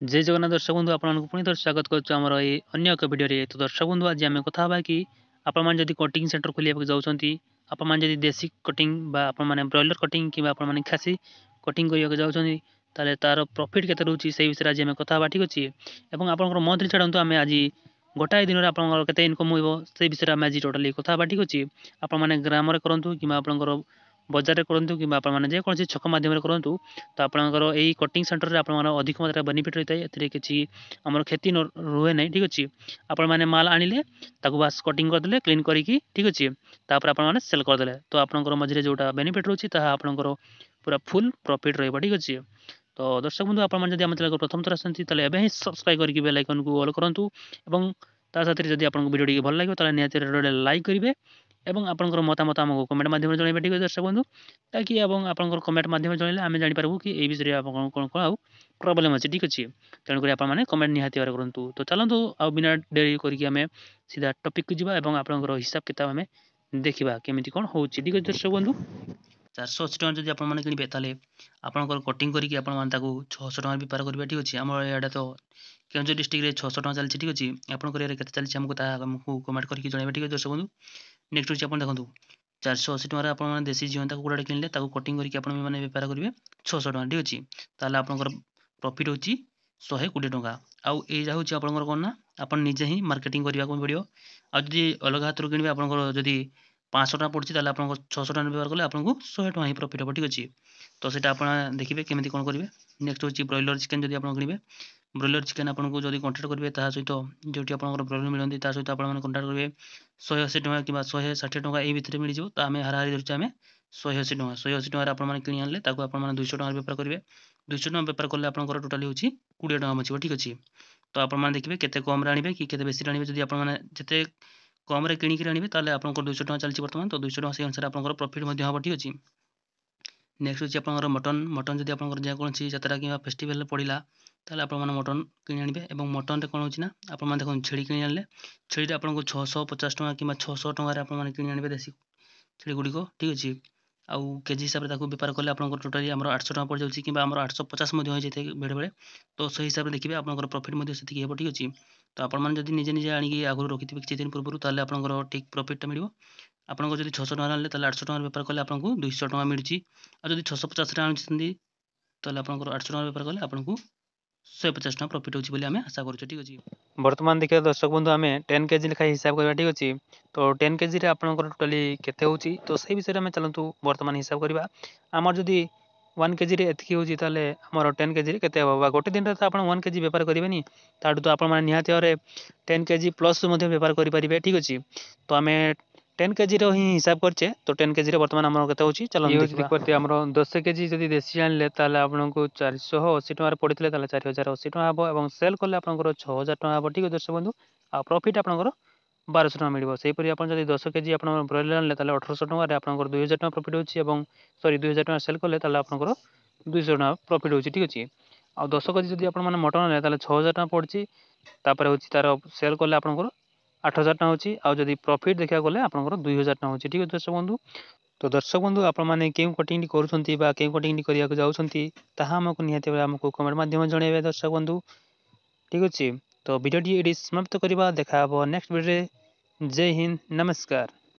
जय जगन्नाथ दर्शक बंधु आपको पुणी थोड़ा स्वागत करुँ अन्य एक भिडियो। तो दर्शक बंधु आज आम कथा कि आपण कटिंग सेंटर खोलिया जाऊँगी आपण देसी कटिंग ब्रॉयलर कटिंग कि खासी कटिंग करने जाऊँगी ताले तार प्रॉफिट केते रहउची से विषय आज आम कथा ठीक अच्छे। और आपंकर मंथली छाड़ू आम आज गोटाए दिन में आपंकर इनकम हो से विषय में आज टोटाली कथा ठीक अच्छे। आपने ग्राम करूँ कि आपंकर बजार में करूँ कि जेकोसी छक मध्यम करूँ तो आपंकर यही कटिंग सेंटर में आप अधिक मात्रा बेनिफिट रहता है किसी आम क्षति रुए ना ठीक अच्छे। आपण मैंने माल आनिले बास कटिंग करदे क्लीन करी ठीक अच्छे तापर आप सेल करदे तो आपंकर मझे जोटा बेनिफिट रोचे आपंकर पूरा फुल प्रॉफिट रहा ठीक अच्छे। तो दर्शक बंधु आप प्रथम थर आसती ही सब्सक्राइब करके बेल आइकन को ऑल करूँ और साथ जब आपको वीडियो भल लगे निश्चित लाइक करेंगे और आपंकर मतामत आमको कमेंट माध्यम जनइबे ठीक है दर्शक बंधु ताकि आपंकर कमेंट माध्यम जनइले आम जापर कि ये विषय कौन कौन कौन प्रोब्लेम अच्छे ठीक अच्छे। तेणुक आपने कमेंट निहाती करूँ तो चलतु आ बिना डेरी करके सीधा टॉपिक को जावा और आपंकर हिसाब किताब आम देखा केमी कौन हो ठीक है दर्शक बंधु। 480 टका जब आपने किणवे ताले आपंकर कटिंग करके 600 टका बेपार करेंगे ठीक अच्छे। आम यहाँ तो केन्दुझर डिस्ट्रिक्ट में 600 टका चलती ठीक अच्छे। आपंकर चलती आमको कमेंट करके जनइबे ठीक है दर्शक बंधु। नेक्स्ट हूँ आप देखो 480 टकर आप देसी जीवंता कुकुड़ा किनले कटिंग करके आपने बेपार करेंगे 600 टका ठीक अच्छे। ताल आपंकर प्रॉफिट होची 120 टका आउ एजा हूँ आपंकर कौन ना आप निजे ही मार्केटिंग करने को पड़ो। आदि अलग हाथ किणवे आपंकर जदि 500 टका पड़ी ताल आप 600 टका व्यवहार कले आपको 100 टका ही प्रॉफिट हम ठीक अच्छे। तो सीटा आप देखिए केमी कौन करेंगे। नेक्स्ट हूँ ब्रॉयलर चिकेन जब आप किणवे ब्रॉयलर चिकेन आपको जब कंटाक्ट करेंगे सहित जो आप ब्रॉयलर मिलती सहित आप कंटाक्ट करेंगे 180 टका कि 160 टका ये भितर मिल जाए। तो आम हाराहारी धरचे आम 180 टका 180 टकर आपने कि आनले आपने 200 टका बेपार करेंगे 200 टका बेपार कले आपंकर टोटाली हूँ 20 टका बचो ठीक अच्छे। तो आपने देखिए केते कम आने कि बेसी आने जब आपते कम किणिक आने ताले आपंकर 200 टका चलती बर्तमान। तो 200 टका से अनुसार आपंकर प्रॉफिट हम ठीक अच्छे। नेक्स्ट हूँ आपंकर मटन मटन जब आप जेकोसी यात्रा कि फेस्टिवल पड़ा ताले आप मटन कि आने और मटन में कौन होना आप देखो छेड़ी कि आने छेड़ी आपको 650 टका कि 600 टकर आपने कि आने देसी छेड़ी गुड़िक ठीक अच्छे। आउ केजी हिसाब से बेपार कले आप टोटाली 800 टका पड़ जाऊँगी कि 850 हो जाए बेले बेले। तो से हिसाब से देखिए आपंकर प्रॉफिट से ठीक अच्छे। तो आपने जब निजे निजे आगे आगुरी रखिथे किसी दिन पूर्व ताल आपंकर ठीक प्रॉफिटा मिले। आपको जब 600 टका आने 800 टका बेपार कले आपको 200 टका मिली और जब 650 आनी ताल आप 800 टका बेपार कले आपको 150 टका प्रॉफिट होची आम आशा करूँ ठीक अच्छे। बर्तमान देखिए दर्शक बंधु आम 10 केजी लिखा हिसाब करवा ठीक अच्छे। तो 10 केजी आपंकर टोटाली केते होची तो से विषय में चलतु बर्तमान हिसाब करवा आमर जदि 1 केजी एतकी होची ताले आमर 10 केजी केते हम गोटे दिन तो आप 1 केजी बेपार करेंगे ताठू तो आप निहाती भाव 10 केजी प्लस बेपार करेंगे ठीक अच्छे। तो आम 10 केजी ही हिसाब करचे तो 10 केजी बर्तमान आम के चलते आम 10 केजी जब देसी आने आपको 480 टकर पड़ते 4080 टका हम और सेल कले आप 6000 टका हम ठीक है दर्शक बंधु। आ प्रॉफिट आपंकर 1200 टका मिले सेहीपरि आप 10 केजी आप ब्रॉयलर आने 1800 टकर आप 2000 टका प्रॉफिट हो सॉरी 2000 टका सेल कले आपंकर 200 टका प्रॉफिट हो ठीक अच्छे। आ 10 केजी जब आप मटन आने 6000 टका पड़ी हूँ तार सेल कले आपंकर 8000 टका होची आ जदि प्रॉफिट देखा गले आपंकर 2000 टका होची ठीक है दर्शक बंधु। तो दर्शक बंधु आपने क्यों कटिंग करुँच क्यों कटिंग करने जाऊँगी ताहा आमको निहाती भाव आमको कमेंट माध्यम जनइबे दर्शक बंधु ठीक अच्छे। तो भिडियोटी ये समाप्त करवा देखा नेक्स्ट वीडियो। जय हिंद नमस्कार।